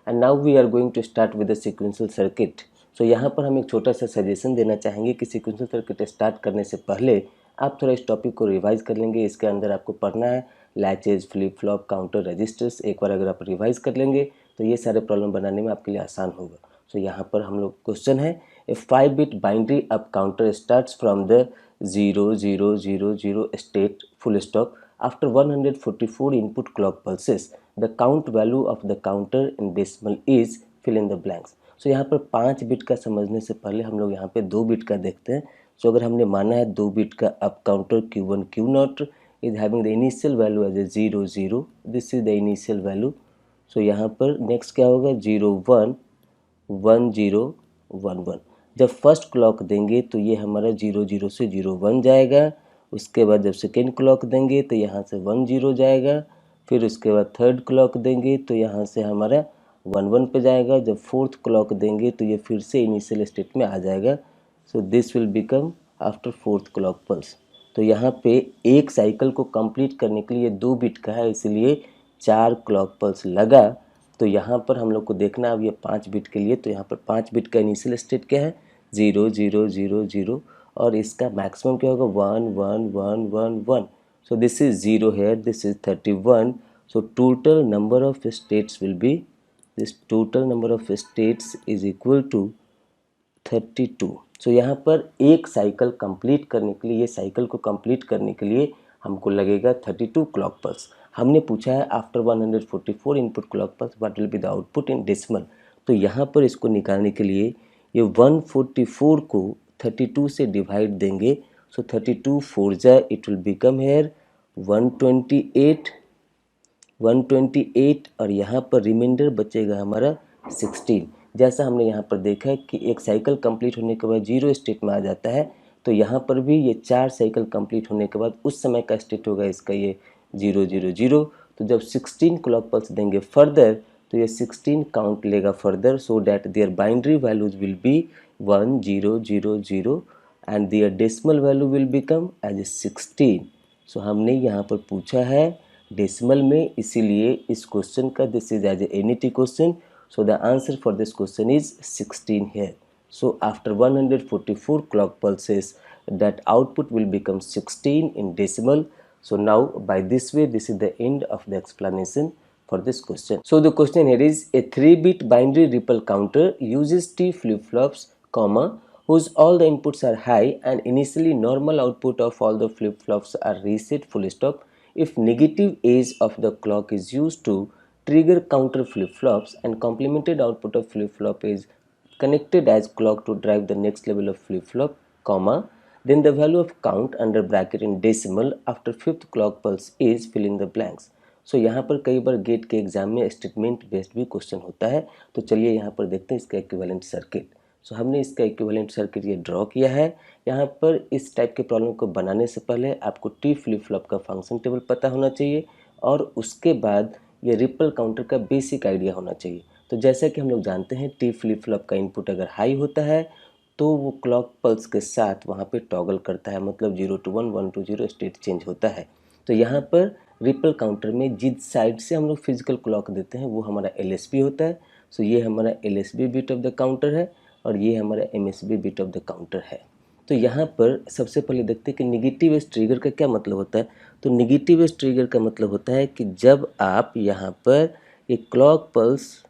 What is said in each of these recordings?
And now we are going to start with the sequential circuit. So यहाँ पर हम एक छोटा सा सजेशन देना चाहेंगे कि सीक्वेंशियल सर्किट स्टार्ट करने से पहले आप थोड़ा इस टॉपिक को रिवाइज कर लेंगे। इसके अंदर आपको पढ़ना है लैचेज, फ्लिप फ्लॉप, काउंटर, रजिस्टर्स। एक बार अगर आप रिवाइज कर लेंगे तो ये सारे प्रॉब्लम बनाने में आपके लिए आसान होगा। सो यहाँ पर हम लोग क्वेश्चन है, ए 5-bit binary up counter starts from the 0000 state full stop after 144 input clock pulses. The count value of the counter in decimal is fill in the blanks. So यहाँ पर 5 बिट का समझने से पहले हम लोग यहाँ पे 2 बिट का देखते हैं। सो अगर हमने माना है 2 बिट का up counter Q1 Q0 is having the initial value as a 00, this is the initial value. सो यहाँ पर नेक्स्ट क्या होगा 01 10 11। जब फर्स्ट क्लॉक देंगे तो ये हमारा 00 से 01 जाएगा। उसके बाद जब सेकेंड क्लॉक देंगे तो यहाँ से 10 जाएगा। फिर उसके बाद थर्ड क्लॉक देंगे तो यहाँ से हमारा 11 पे जाएगा। जब फोर्थ क्लॉक देंगे तो ये फिर से इनिशियल स्टेट में आ जाएगा। So this will become after fourth clock pulse. तो यहाँ पे एक साइकिल को कंप्लीट करने के लिए 2 बिट का है, इसलिए 4 क्लॉक पल्स लगा। तो यहाँ पर हम लोग को देखना अब ये 5 बिट के लिए, तो यहाँ पर 5 बिट का इनिशियल स्टेट क्या है 0 0 0 0 और इसका मैक्सिमम क्या होगा 1 1 1 1 1। So this is 0 here, this is 31। So total number of states will be, this total number of states is equal to 32। सो यहाँ पर एक साइकिल कंप्लीट करने के लिए, ये साइकिल को कंप्लीट करने के लिए हमको लगेगा 32 क्लॉक पल्स। हमने पूछा है after 144 input clock pulse what will be the output in decimal. तो यहाँ पर इसको निकालने के लिए ये 144 को 32 से डिवाइड देंगे। सो 32 4 जा इट विल बिकम हेयर 128 और यहाँ पर रिमाइंडर बचेगा हमारा 16। जैसा हमने यहाँ पर देखा है कि एक साइकिल कंप्लीट होने के बाद 0 स्टेट में आ जाता है, तो यहाँ पर भी ये 4 साइकिल कंप्लीट होने के बाद उस समय का स्टेट होगा इसका ये 0 0 0। तो जब 16 क्लॉक पल्स देंगे फर्दर तो ये 16 काउंट लेगा further, so that their binary values will be 1 0 0 0 and their decimal value will become as 16। So हमने यहाँ पर पूछा है डेसिमल में, इसीलिए इस क्वेश्चन का this is as NET question. So the answer for this question is 16 here. So after 144 clock pulses that output will become 16 in decimal. So now by this way this is the end of the explanation for this question. So the question here is a 3-bit binary ripple counter uses T flip-flops, comma, whose all the inputs are high and initially normal output of all the flip-flops are reset full stop. If negative edge of the clock is used to trigger counter flip-flops and complemented output of flip-flop is connected as clock to drive the next level of flip-flop, comma, then the value of count under bracket in decimal after 5th clock pulse is fill in the blanks. सो यहाँ पर कई बार gate के exam में statement based भी question होता है। तो चलिए यहाँ पर देखते हैं इसका इक्विवेलेंट सर्किट। सो हमने इसका इक्विवेलेंट सर्किट ये ड्रॉ किया है। यहाँ पर इस टाइप के प्रॉब्लम को बनाने से पहले आपको टी फ्लिप फ्लॉप का फंक्शन टेबल पता होना चाहिए और उसके बाद ये रिपल काउंटर का बेसिक आइडिया होना चाहिए। तो जैसा कि हम लोग जानते हैं टी फ्लिप फ्लॉप का इनपुट अगर हाई होता है तो वो क्लॉक पल्स के साथ वहाँ पे टॉगल करता है, मतलब 0 to 1 1 to 0 स्टेट चेंज होता है। तो यहाँ पर रिपल काउंटर में जिस साइड से हम लोग फिजिकल क्लॉक देते हैं वो हमारा LSB होता है। सो ये हमारा LSB bit of the counter है और ये हमारा MSB bit of the counter है। तो यहाँ पर सबसे पहले देखते हैं कि नेगेटिव एज ट्रिगर का क्या मतलब होता है। तो नेगेटिव एज ट्रिगर का मतलब होता है कि जब आप यहाँ पर एक क्लॉक पल्स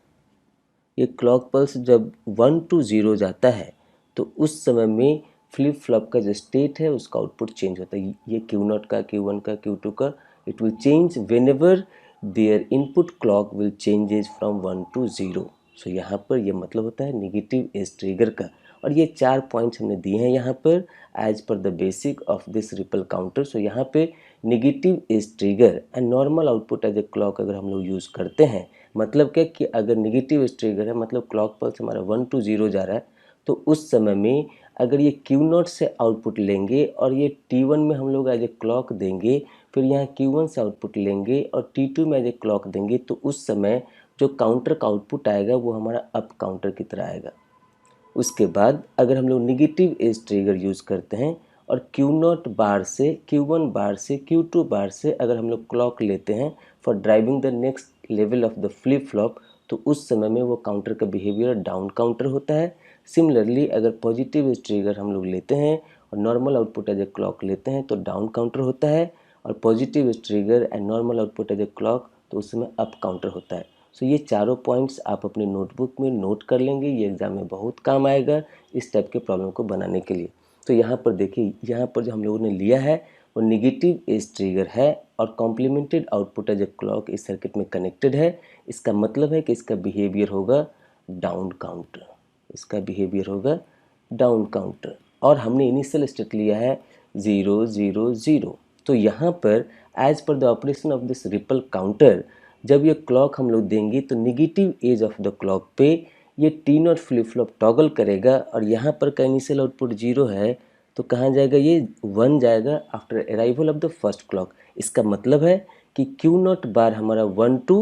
जब 1 to 0 जाता है तो उस समय में फ्लिप फ्लॉप का जो स्टेट है उसका आउटपुट चेंज होता है। ये Q0 का, Q1 का, Q2 का, it will change whenever there input clock will changes from 1 to 0। सो यहाँ पर ये मतलब होता है नेगेटिव एज ट्रिगर का। और ये 4 पॉइंट्स हमने दिए हैं यहाँ पर as per the basic of this ripple counter. So यहाँ पे negative edge trigger and normal output as a clock अगर हम लोग यूज़ करते हैं, मतलब क्या कि अगर नेगेटिव एज ट्रिगर है मतलब क्लॉक पल्स हमारा 1 to 0 जा रहा है, तो उस समय में अगर ये Q0 से आउटपुट लेंगे और ये T1 में हम लोग एज ए क्लॉक देंगे, फिर यहाँ Q1 से आउटपुट लेंगे और T2 में एज ए क्लॉक देंगे, तो उस समय जो काउंटर का आउटपुट आएगा वो हमारा अप काउंटर की तरह आएगा। उसके बाद अगर हम लोग नेगेटिव एज ट्रिगर यूज़ करते हैं और Q0 बार से, Q1 बार से, Q2 बार से अगर हम लोग क्लॉक लेते हैं for driving the next level of the flip flop, तो उस समय में वो काउंटर का बिहेवियर डाउन काउंटर होता है। सिमिलरली अगर पॉजिटिव एज ट्रिगर हम लोग लेते हैं और normal output as a clock लेते हैं तो डाउन काउंटर होता है, और positive edge trigger and normal output as a clock तो उस समय अप काउंटर होता है। सो ये चारों पॉइंट्स आप अपने नोटबुक में नोट कर लेंगे, ये एग्जाम में बहुत काम आएगा इस टाइप के प्रॉब्लम को बनाने के लिए। तो यहाँ पर देखिए, यहाँ पर जो हम लोगों ने लिया है वो नेगेटिव एज ट्रिगर है और complemented output as a clock इस सर्किट में कनेक्टेड है। इसका मतलब है कि इसका बिहेवियर होगा डाउन काउंटर, इसका बिहेवियर होगा डाउन काउंटर। और हमने इनिशियल स्टेट लिया है 0 0 0। तो यहाँ पर as per the operation of this ripple counter जब ये क्लॉक हम लोग देंगे तो negative edge of the clock पे ये T0 फ्लिप फ्लॉप टॉगल करेगा, और यहाँ पर का इनिशियल आउटपुट 0 है तो कहाँ जाएगा, ये 1 जाएगा after arrival of the first clock. इसका मतलब है कि Q0 बार हमारा 1 to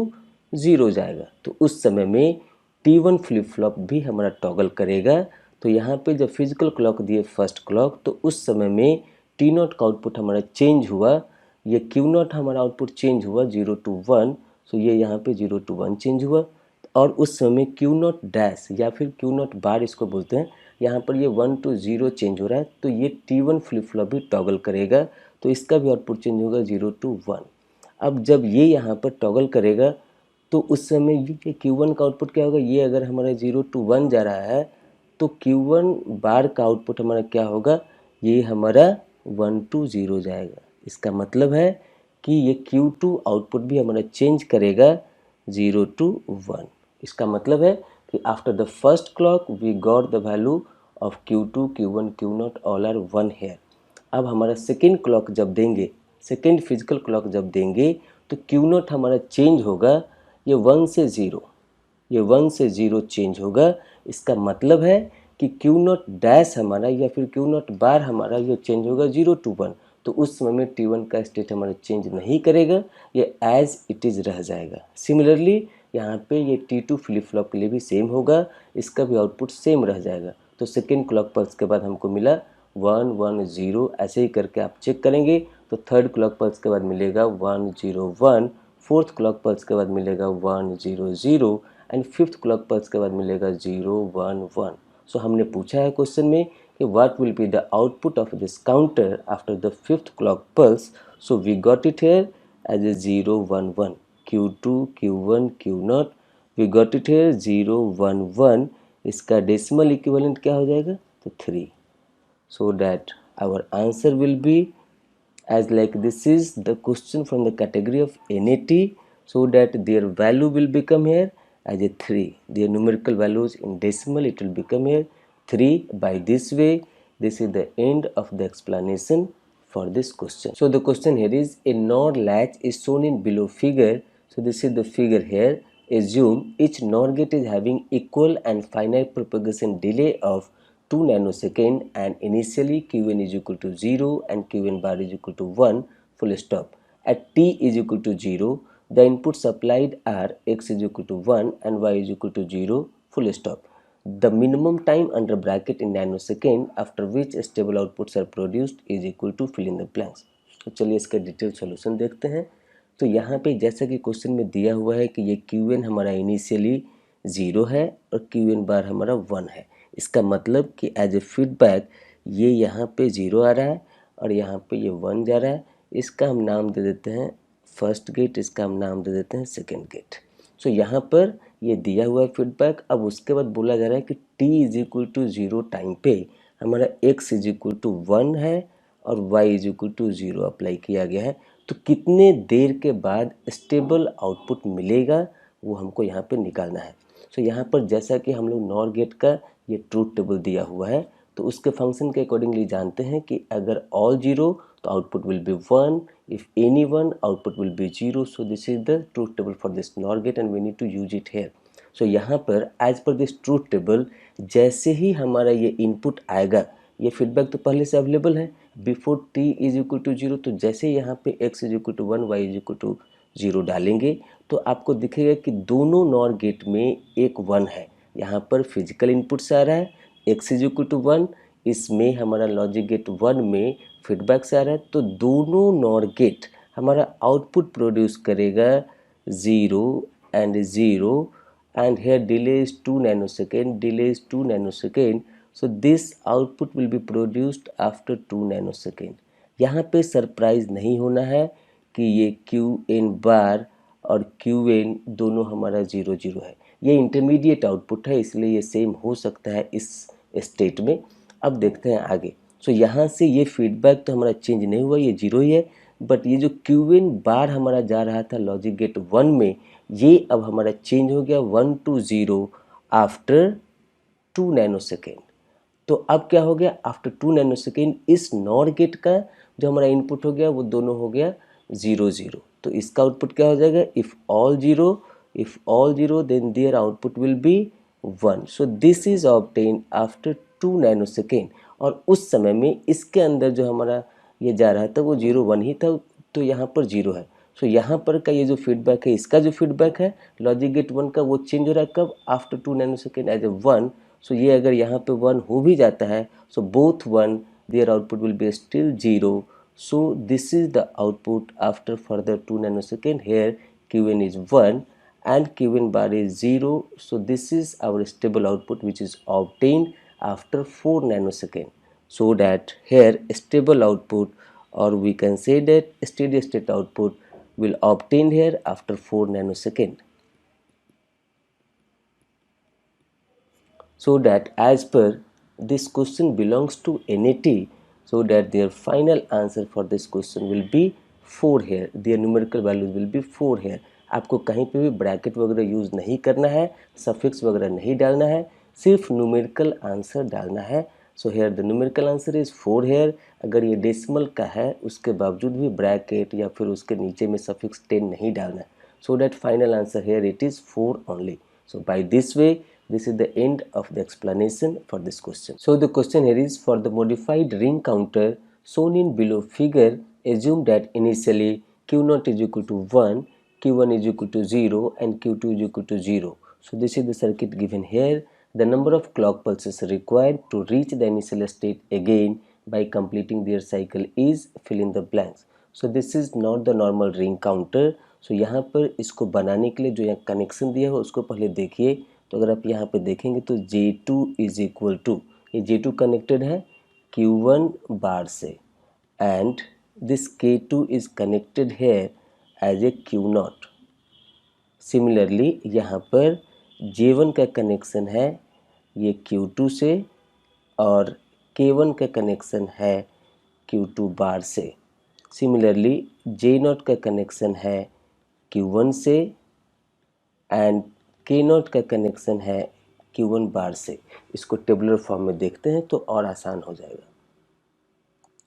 0 जाएगा, तो उस समय में T1 फ्लिप फ्लॉप भी हमारा टॉगल करेगा। तो यहाँ पे जब फिजिकल क्लॉक दिए फर्स्ट क्लॉक तो उस समय में T0 का आउटपुट हमारा चेंज हुआ, ये Q0 हमारा आउटपुट चेंज हुआ 0 to 1। सो ये यहाँ पे 0 to 1 चेंज हुआ, और उस समय Q0 डैश या फिर Q0 बार इसको बोलते हैं, यहाँ पर ये 1 to 0 चेंज हो रहा है तो ये T1 फ्लिप फ्लॉप भी टॉगल करेगा, तो इसका भी आउटपुट चेंज होगा 0 to 1। अब जब ये यहाँ पर टॉगल करेगा तो उस समय ये Q1 का आउटपुट क्या होगा, ये अगर हमारा 0 to 1 जा रहा है तो Q1 बार का आउटपुट हमारा क्या होगा, ये हमारा 1 to 0 जाएगा। इसका मतलब है कि ये Q2 आउटपुट भी हमारा चेंज करेगा 0 to 1। इसका मतलब है कि after the first clock we got the value of Q2 Q1 Q0 all are 1 here. अब हमारा सेकेंड क्लॉक जब देंगे, सेकेंड फिजिकल क्लॉक जब देंगे तो Q0 हमारा चेंज होगा, ये 1 से 0, ये 1 से 0 चेंज होगा। इसका मतलब है कि Q0 डैश हमारा या फिर Q0 बार हमारा ये चेंज होगा 0 to 1, तो उस समय में T1 का स्टेट हमारा चेंज नहीं करेगा, ये एज इट इज़ रह जाएगा। सिमिलरली यहाँ पे ये T2 फ्लिप फ्लॉप के लिए भी सेम होगा, इसका भी आउटपुट सेम रह जाएगा। तो सेकेंड क्लॉक पल्स के बाद हमको मिला 1 1 0, ऐसे ही करके आप चेक करेंगे तो थर्ड क्लॉक पल्स के बाद मिलेगा 1 0 1, फोर्थ क्लॉक पल्स के बाद मिलेगा 1 0 0 एंड फिफ्थ क्लॉक पल्स के बाद मिलेगा 0 1 1। सो हमने पूछा है क्वेश्चन में कि what will be the output of this counter after the fifth clock pulse. So we got it here as a 0 1 1, Q2 Q1 Q0, we got it here 0 1 1। इसका decimal equivalent क्या हो जाएगा, तो 3। So that our answer will be as like this is the question from the category of NAT, so that their value will become here as a 3, their numerical values in decimal it will become here 3. By this way, this is the end of the explanation for this question. So the question here is a NOR latch is shown in below figure. So this is the figure here. Assume each NOR gate is having equal and finite propagation delay of 2 nanosecond and initially Qn is equal to 0 and Qn bar is equal to 1 full stop. At t is equal to 0, the inputs supplied are x is equal to 1 and y is equal to 0 full stop. The minimum time under bracket in nanosecond after which stable outputs are produced is equal to fill in the blanks. तो चलिए इसका detail solution देखते हैं। तो यहाँ पे जैसा कि क्वेश्चन में दिया हुआ है कि ये Qn हमारा इनिशियली 0 है और Qn बार हमारा 1 है। इसका मतलब कि एज ए फीडबैक ये यहाँ पे 0 आ रहा है और यहाँ पे ये 1 जा रहा है। इसका हम नाम दे देते हैं फर्स्ट गेट, इसका हम नाम दे देते हैं सेकेंड गेट। सो यहाँ पर ये दिया हुआ है फीडबैक। अब उसके बाद बोला जा रहा है कि t is equal to 0 time पे हमारा x इज इक्वल टू 1 है और y is equal to 0 apply किया गया है, तो कितने देर के बाद स्टेबल आउटपुट मिलेगा वो हमको यहाँ पे निकालना है। सो यहाँ पर जैसा कि हम लोग नॉर गेट का ये ट्रूथ टेबल दिया हुआ है तो उसके फंक्शन के अकॉर्डिंगली जानते हैं कि अगर ऑल 0 तो output will be 1, if any 1 output will be 0। So this is the truth table for this NOR gate and we need to use it here. So यहाँ पर as per this truth table जैसे ही हमारा ये input आएगा, ये feedback तो पहले से अवेलेबल है before t is equal to 0, तो जैसे यहाँ पे x is equal to 1 y is equal to 0 डालेंगे तो आपको दिखेगा कि दोनों नॉर गेट में एक 1 है। यहाँ पर फिजिकल इनपुट से आ रहा है x इज इक्वल टू 1, इसमें हमारा लॉजिक गेट 1 में फीडबैक से आ रहा है, तो दोनों नॉर गेट हमारा आउटपुट प्रोड्यूस करेगा 0 and 0 and here delay is 2 nanosecond, delay is 2 nanosecond, so this output will be produced after 2 nanosecond. यहाँ पे सरप्राइज नहीं होना है कि ये क्यू एन बार और क्यू एन दोनों हमारा 0 0 है, ये इंटरमीडिएट आउटपुट है, इसलिए ये सेम हो सकता है इस स्टेट में। अब देखते हैं आगे। सो यहाँ से ये फीडबैक तो हमारा चेंज नहीं हुआ, ये 0 ही है, बट ये जो क्यू एन बार हमारा जा रहा था लॉजिक गेट 1 में, ये अब हमारा चेंज हो गया 1 to 0 आफ्टर 2 नैनोसेकेंड। तो अब क्या हो गया, आफ्टर 2 नैनोसेकेंड इस नॉर गेट का जो हमारा इनपुट हो गया वो दोनों हो गया 0 0। तो इसका आउटपुट क्या हो जाएगा, if all zero then their output will be 1। So this is obtain after 2 nanosecond. और उस समय में इसके अंदर जो हमारा ये जा रहा था वो 0 1 ही था, तो यहाँ पर 0 है। सो यहाँ पर का ये जो फीडबैक है, इसका जो फीडबैक है लॉजिक गेट 1 का, वो चेंज हो रहा है कब, after 2 nanosecond as a 1। So ये अगर यहाँ पे 1 हो भी जाता है, so both 1, their output will be still 0। So this is the output after further 2 nanosecond. Here Qn is 1 and Qn bar is 0. So this is our stable output which is obtained after 4 nanosecond. So that here stable output, or we can say that steady state output will obtain here after 4 nanosecond. So that as per this question belongs to NAT, so that their final answer for this question will be 4 here, their numerical values will be 4 here. आपको कहीं पे भी bracket वगैरह use नहीं करना है, suffix वगैरह नहीं डालना है, सिर्फ न्यूमेरिकल आंसर डालना है। So here the numerical answer is 4 here. अगर ये डेसिमल का है उसके बावजूद भी ब्रैकेट या फिर उसके नीचे में सफिक्स 10 नहीं डालना है, so that final answer here it is 4 only. So by this way, this is the end of the explanation for this question. So the question here is, for the modified ring counter shown in below figure, assume that initially Q0 is equal to 1, Q1 is equal to 0 and Q2 is equal to 0. So this is the circuit given here. The number of clock pulses required to reach the initial state again by completing their cycle is fill in the blanks. So this is not the normal ring counter. So यहाँ पर इसको बनाने के लिए जो यहाँ connection दिया है उसको पहले देखिए। तो अगर आप यहाँ पे देखेंगे तो J2 इज इक्वल टू, ये J2 कनेक्टेड है Q1 बार से, and this K2 is connected है एज ए Q0। सिमिलरली यहाँ पर J1 का कनेक्शन है ये Q2 से, और K1 का कनेक्शन है Q2 बार से। सिमिलरली J0 का कनेक्शन है Q1 से, एंड K0 का कनेक्शन है Q1 बार से। इसको टेबुलर फॉर्म में देखते हैं तो और आसान हो जाएगा।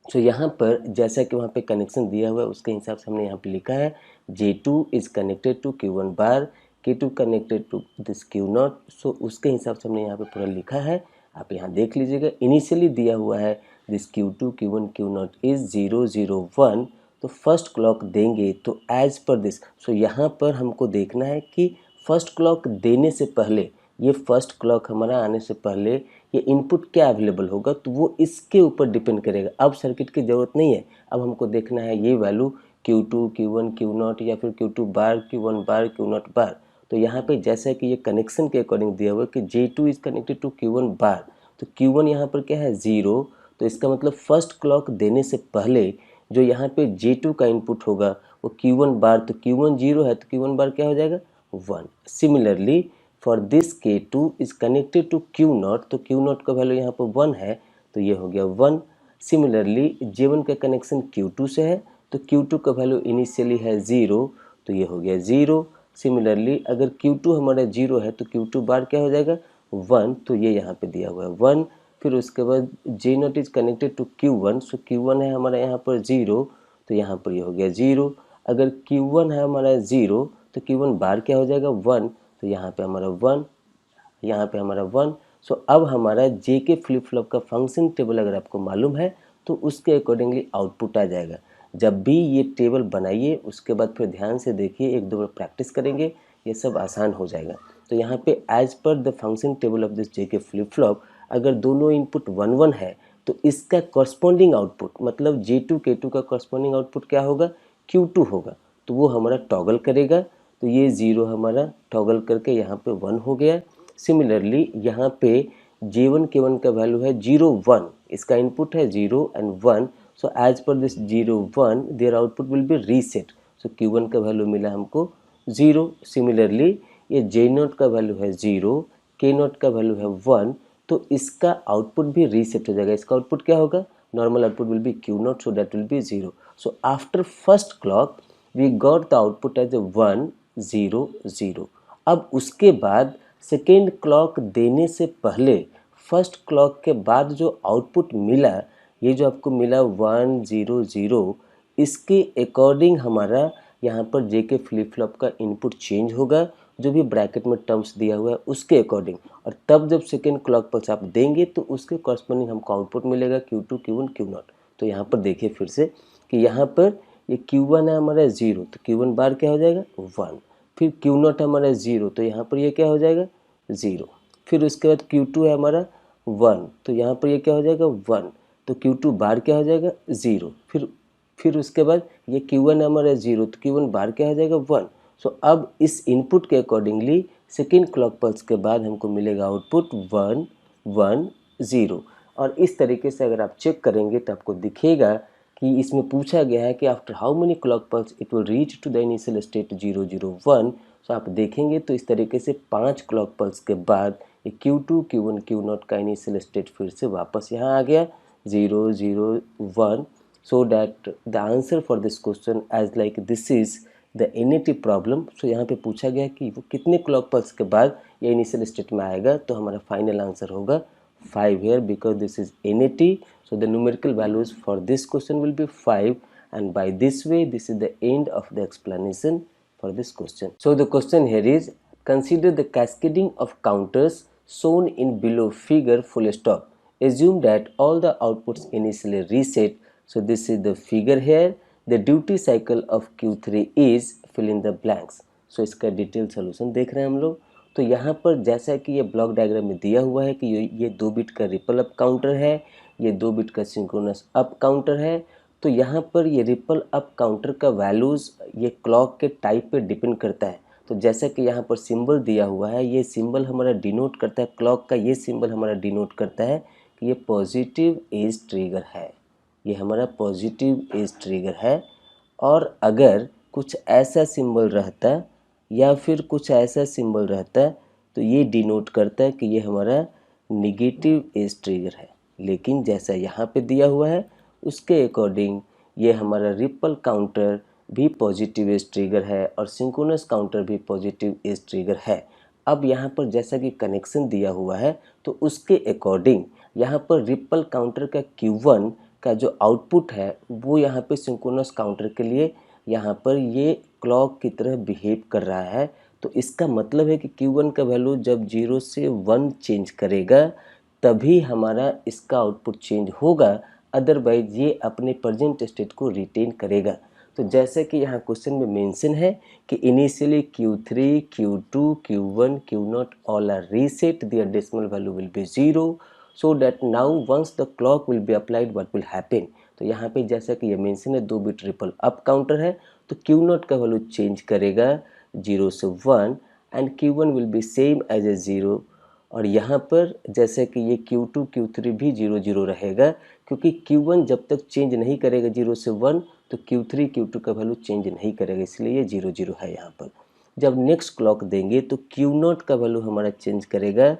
सो यहाँ पर जैसा कि वहाँ पे कनेक्शन दिया हुआ है उसके हिसाब से हमने यहाँ पे लिखा है J2 is connected to Q1 bar, K2 connected to this Q0। सो उसके हिसाब से हमने यहाँ पे पूरा लिखा है, आप यहाँ देख लीजिएगा। इनिशियली दिया हुआ है this Q2 Q1 Q0 is 0 0 1, तो फर्स्ट क्लॉक देंगे तो एज पर दिस। सो यहाँ पर हमको देखना है कि फर्स्ट क्लॉक देने से पहले, ये फर्स्ट क्लॉक हमारा आने से पहले ये इनपुट क्या अवेलेबल होगा, तो वो इसके ऊपर डिपेंड करेगा। अब सर्किट की ज़रूरत नहीं है, अब हमको देखना है ये वैल्यू Q2 Q1 Q0 या फिर Q2 बार Q1 बार Q0 बार। तो यहाँ पे जैसा कि ये कनेक्शन के अकॉर्डिंग दिया हुआ है कि J2 is connected to Q1 बार, तो Q1 यहाँ पर क्या है 0, तो इसका मतलब फर्स्ट क्लॉक देने से पहले जो यहाँ पे J2 का इनपुट होगा वो Q1 बार, तो Q1 0 है तो Q1 बार क्या हो जाएगा 1। Similarly for this K2 is connected to Q0, तो Q0 का वैल्यू यहाँ पर 1 है तो ये हो गया 1। सिमिलरली J1 का कनेक्शन Q2 से है तो Q2 का वैल्यू इनिशियली है 0, तो ये हो गया 0। सिमिलरली अगर Q2 हमारा 0 है तो Q2 बार क्या हो जाएगा 1, तो ये यहाँ पे दिया हुआ है 1। फिर उसके बाद J0 is connected to Q1, so Q1 है हमारा यहाँ पर 0, तो यहाँ पर ये हो गया 0। अगर Q1 है हमारा 0 तो Q1 बार क्या हो जाएगा 1, तो यहाँ पे हमारा 1, यहाँ पे हमारा 1। सो अब हमारा J के फ्लिप फ्लॉप का फंक्शन टेबल अगर आपको मालूम है तो उसके अकॉर्डिंगली आउटपुट आ जाएगा। जब भी ये टेबल बनाइए उसके बाद फिर ध्यान से देखिए, एक दो बार प्रैक्टिस करेंगे, ये सब आसान हो जाएगा। तो यहाँ पे एज पर the function table of this J के फ्लिप फ्लॉप अगर दोनों इनपुट 1 1 है तो इसका कॉरस्पॉन्डिंग आउटपुट मतलब J2 K2 का कॉरस्पॉन्डिंग आउटपुट क्या होगा Q2 होगा, तो वो हमारा टॉगल करेगा। तो तो ये 0 हमारा टॉगल करके यहाँ पे 1 हो गया। सिमिलरली यहाँ पे J1 K1 का वैल्यू है 0 1, इसका इनपुट है 0 and 1। So as per this 0 1 their output will be reset. So Q1 का वैल्यू मिला हमको 0। सिमिलरली ये J0 का वैल्यू है 0, K0 का वैल्यू है 1, तो इसका आउटपुट भी रीसेट हो जाएगा। इसका आउटपुट क्या होगा? Normal output will be Q0, so that will be 0। So after first clock we got the output as 1 0 0। अब उसके बाद सेकेंड क्लॉक देने से पहले फर्स्ट क्लॉक के बाद जो आउटपुट मिला, ये जो आपको मिला 1 0 0, इसके अकॉर्डिंग हमारा यहाँ पर जेके फ्लिप फ्लॉप का इनपुट चेंज होगा, जो भी ब्रैकेट में टर्म्स दिया हुआ है उसके अकॉर्डिंग। और तब जब सेकेंड क्लॉक पल्स आप देंगे तो उसके कॉरस्पॉन्डिंग हमको आउटपुट मिलेगा Q2 Q1 Q0। तो यहाँ पर देखिए फिर से कि यहाँ पर ये Q1 है हमारा 0, तो Q1 बार क्या हो जाएगा 1। फिर Q0 हमारा 0, तो यहाँ पर ये क्या हो जाएगा 0। फिर उसके बाद Q2 है हमारा 1, तो यहाँ पर ये क्या हो जाएगा 1, तो Q2 बार क्या हो जाएगा 0। फिर उसके बाद ये Q1 हमारा 0, तो Q1 बार क्या हो जाएगा 1। सो अब इस इनपुट के अकॉर्डिंगली सेकेंड क्लॉक पल्स के बाद हमको मिलेगा आउटपुट 1 1 0। और इस तरीके से अगर आप चेक करेंगे तो आपको दिखेगा कि इसमें पूछा गया है कि after how many clock pulse it will reach to the initial state 0 0 1। सो आप देखेंगे तो इस तरीके से 5 क्लॉक पल्स के बाद ये Q2 Q1 Q0 का इनिशियल स्टेट फिर से वापस यहाँ आ गया 0 0 1। so that the answer for this question as like this is the NAT problem। so यहाँ पे पूछा गया कि वो कितने क्लॉक पल्स के बाद ये इनिशियल स्टेट में आएगा, तो हमारा फाइनल आंसर होगा 5 here because this is NAT। so the numerical values for this question will be 5, and by this way this is the end of the explanation for this question। so the question here is, consider the cascading of counters shown in below figure full stop। assume that all the outputs initially reset। so this is the figure here। the duty cycle of Q3 is fill in the blanks। so इसका detail solution देख रहे हैं हम लोग। तो यहाँ पर जैसा कि ये ब्लॉक डायग्राम में दिया हुआ है कि ये 2 बिट का रिपल अप काउंटर है, ये 2 बिट का सिंक्रोनस अप काउंटर है। तो यहाँ पर ये रिपल अप काउंटर का वैल्यूज़ ये क्लॉक के टाइप पे डिपेंड करता है। तो जैसा कि यहाँ पर सिंबल दिया हुआ है, ये सिंबल हमारा डिनोट करता है, क्लॉक का ये सिंबल हमारा डिनोट करता है कि ये पॉजिटिव एज ट्रिगर है, ये हमारा पॉजिटिव एज ट्रिगर है। और अगर कुछ ऐसा सिंबल रहता या फिर कुछ ऐसा सिंबल रहता तो ये डिनोट करता है कि ये हमारा निगेटिव एज ट्रिगर है। लेकिन जैसा यहाँ पे दिया हुआ है उसके अकॉर्डिंग ये हमारा रिपल काउंटर भी पॉजिटिव एज ट्रिगर है और सिंक्रोनस काउंटर भी पॉजिटिव एज ट्रिगर है। अब यहाँ पर जैसा कि कनेक्शन दिया हुआ है तो उसके अकॉर्डिंग यहाँ पर रिपल काउंटर का Q1 का जो आउटपुट है वो यहाँ पे सिंक्रोनस काउंटर के लिए यहाँ पर ये क्लॉक की तरह बिहेव कर रहा है। तो इसका मतलब है कि Q1 का वैल्यू जब 0 से 1 चेंज करेगा तभी हमारा इसका आउटपुट चेंज होगा, अदरवाइज ये अपने प्रेजेंट स्टेट को रिटेन करेगा। तो जैसे कि यहाँ क्वेश्चन में मेंशन है कि initially Q3 Q2 Q1 Q0 all are reset, their decimal value will be 0, so that now once the clock will be applied what will happen। तो यहाँ पे जैसा कि ये मेंशन है 2 बिट रिपल अप काउंटर है, तो Q0 का वैल्यू चेंज करेगा 0 से 1 and Q1 will be same as a 0। और यहाँ पर जैसे कि ये Q2 Q3 भी 0 0 रहेगा, क्योंकि Q1 जब तक चेंज नहीं करेगा 0 से 1 तो Q3 Q2 का वैल्यू चेंज नहीं करेगा, इसलिए ये 0 0 है यहाँ पर। जब नेक्स्ट क्लॉक देंगे तो Q0 का वैल्यू हमारा चेंज करेगा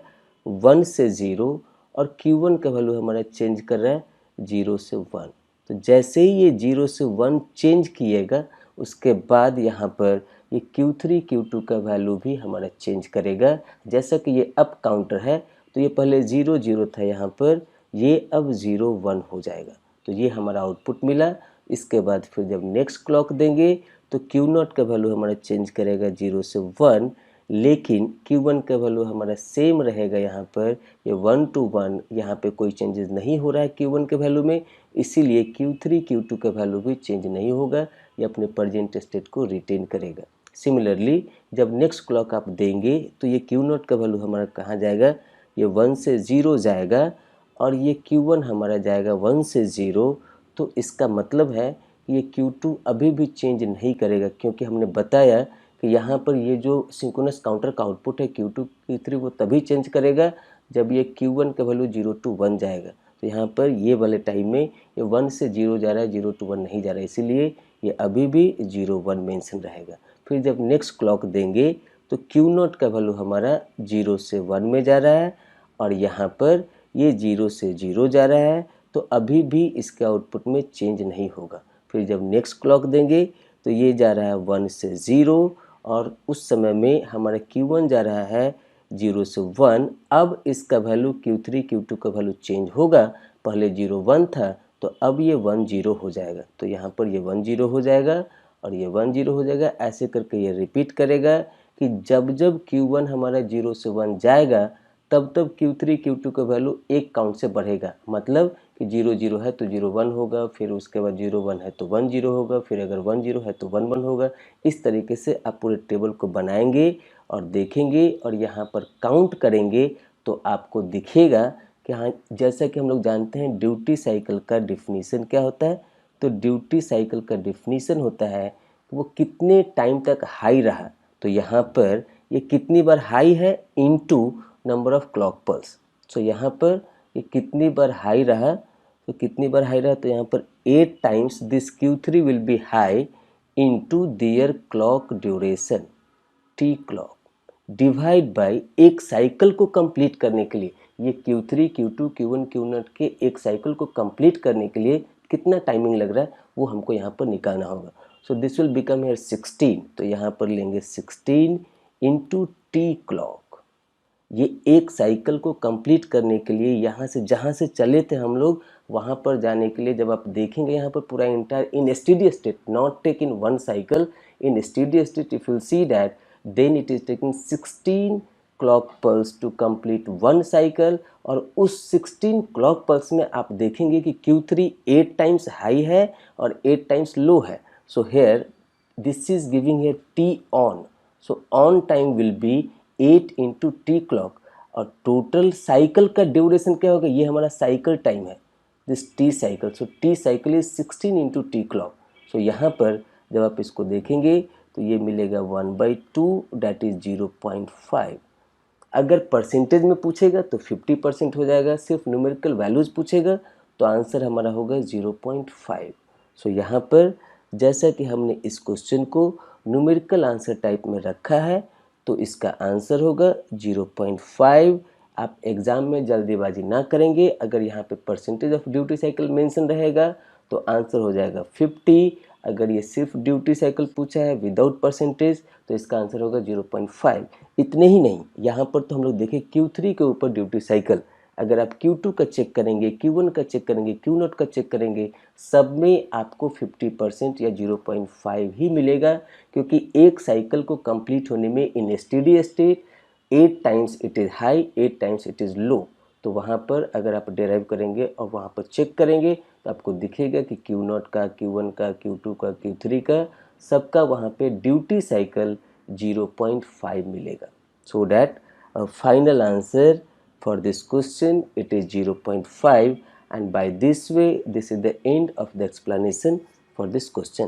1 से 0 और Q1 का वैल्यू हमारा चेंज कर रहा है 0 से 1। तो जैसे ही ये 0 से 1 चेंज किएगा उसके बाद यहाँ पर ये Q3 Q2 का वैल्यू भी हमारा चेंज करेगा। जैसा कि ये अप काउंटर है तो ये पहले 0 0 था, यहाँ पर ये अब 0 1 हो जाएगा। तो ये हमारा आउटपुट मिला। इसके बाद फिर जब नेक्स्ट क्लॉक देंगे तो Q0 का वैल्यू हमारा चेंज करेगा 0 से 1, लेकिन Q1 का वैल्यू हमारा सेम रहेगा। यहाँ पर ये 1 to 1 यहाँ पे कोई चेंजेस नहीं हो रहा है Q1 के वैल्यू में, इसीलिए Q3 Q2 का वैल्यू भी चेंज नहीं होगा, ये अपने प्रेजेंट स्टेट को रिटेन करेगा। सिमिलरली जब नेक्स्ट क्लॉक आप देंगे तो ये Q0 का वैल्यू हमारा कहाँ जाएगा, ये 1 से 0 जाएगा और ये Q1 हमारा जाएगा 1 से 0। तो इसका मतलब है ये Q2 अभी भी चेंज नहीं करेगा, क्योंकि हमने बताया कि यहाँ पर ये जो सिंक्रोनस काउंटर का आउटपुट है Q2 Q3 वो तभी चेंज करेगा जब ये Q1 का वैल्यू 0 to 1 जाएगा। तो यहाँ पर ये वाले टाइम में ये 1 से 0 जा रहा है, 0 to 1 नहीं जा रहा है, इसीलिए ये अभी भी 0 1 मेंशन रहेगा। फिर जब नेक्स्ट क्लॉक देंगे तो Q0 का वैल्यू हमारा 0 से 1 में जा रहा है और यहाँ पर ये 0 से 0 जा रहा है, तो अभी भी इसके आउटपुट में चेंज नहीं होगा। फिर जब नेक्स्ट क्लॉक देंगे तो ये जा रहा है 1 से 0 और उस समय में हमारा Q1 जा रहा है 0 से 1। अब इसका वैल्यू Q3 Q2 का वैल्यू चेंज होगा, पहले 0 1 था तो अब ये 1 0 हो जाएगा। तो यहाँ पर ये 1 0 हो जाएगा और ये 1 0 हो जाएगा। ऐसे करके ये रिपीट करेगा कि जब जब Q1 हमारा 0 से 1 जाएगा तब तब Q3 Q2 का वैल्यू एक काउंट से बढ़ेगा। मतलब कि 0 0 है तो 0 1 होगा, फिर उसके बाद 0 1 है तो 1 0 होगा, फिर अगर 1 0 है तो 1 1 होगा। इस तरीके से आप पूरे टेबल को बनाएंगे और देखेंगे और यहाँ पर काउंट करेंगे तो आपको दिखेगा कि हाँ, जैसा कि हम लोग जानते हैं ड्यूटी साइकिल का डिफिनीसन क्या होता है। तो ड्यूटी साइकिल का डिफिनीसन होता है वो कितने टाइम तक हाई रहा। तो यहाँ पर ये कितनी बार हाई है into number of clock pulse. So यहाँ पर ये कितनी बार हाई रहा, तो कितनी बार हाई रहा, तो यहाँ पर 8 times this Q3 will be high into their clock duration T clock divide by एक साइकिल को कंप्लीट करने के लिए ये Q3 Q2 Q1 Q0 के एक साइकिल को कंप्लीट करने के लिए कितना टाइमिंग लग रहा है वो हमको यहाँ पर निकालना होगा। So this will become here 16। तो यहाँ पर लेंगे 16 इंटू टी क्लॉक। ये एक साइकिल को कंप्लीट करने के लिए यहाँ से जहाँ से चले थे हम लोग वहाँ पर जाने के लिए जब आप देखेंगे यहाँ पर पूरा entire in steady state, not take in one cycle, in steady state if you see that then it is taking 16 clock pulse to complete one cycle. और उस 16 क्लॉक पल्स में आप देखेंगे कि Q3 8 टाइम्स हाई है और 8 times low है। So here this is giving here T on. So on time will be 8 into T clock और टोटल साइकिल का ड्यूरेशन क्या होगा, ये हमारा साइकिल टाइम है this T cycle. So T cycle is 16 into T clock. So यहाँ पर जब आप इसको देखेंगे तो ये मिलेगा 1/2 दैट इज 0.5। अगर परसेंटेज में पूछेगा तो 50% हो जाएगा, सिर्फ न्यूमेरिकल वैल्यूज़ पूछेगा तो आंसर हमारा होगा 0.5। सो यहाँ पर जैसा कि हमने इस क्वेश्चन को न्यूमेरिकल आंसर टाइप में रखा है तो इसका आंसर होगा 0.5। आप एग्ज़ाम में जल्दीबाजी ना करेंगे, अगर यहाँ पे percentage of duty cycle mention रहेगा तो आंसर हो जाएगा 50। अगर ये सिर्फ ड्यूटी साइकिल पूछा है विदाउट परसेंटेज तो इसका आंसर होगा 0.5। इतने ही नहीं, यहाँ पर तो हम लोग देखें Q3 के ऊपर ड्यूटी साइकिल, अगर आप Q2 का चेक करेंगे, Q1 का चेक करेंगे, Q0 का चेक करेंगे, सब में आपको 50% या 0.5 ही मिलेगा, क्योंकि एक साइकिल को कंप्लीट होने में in steady state 8 times it is high, 8 times it is low. तो वहाँ पर अगर आप डेराइव करेंगे और वहाँ पर चेक करेंगे तो आपको दिखेगा कि Q0 का, Q1 का, Q2 का, Q3 का, सबका वहाँ पे ड्यूटी साइकिल 0.5 मिलेगा। So that final answer for this question it is 0.5, and by this way this is the end of the explanation for this question.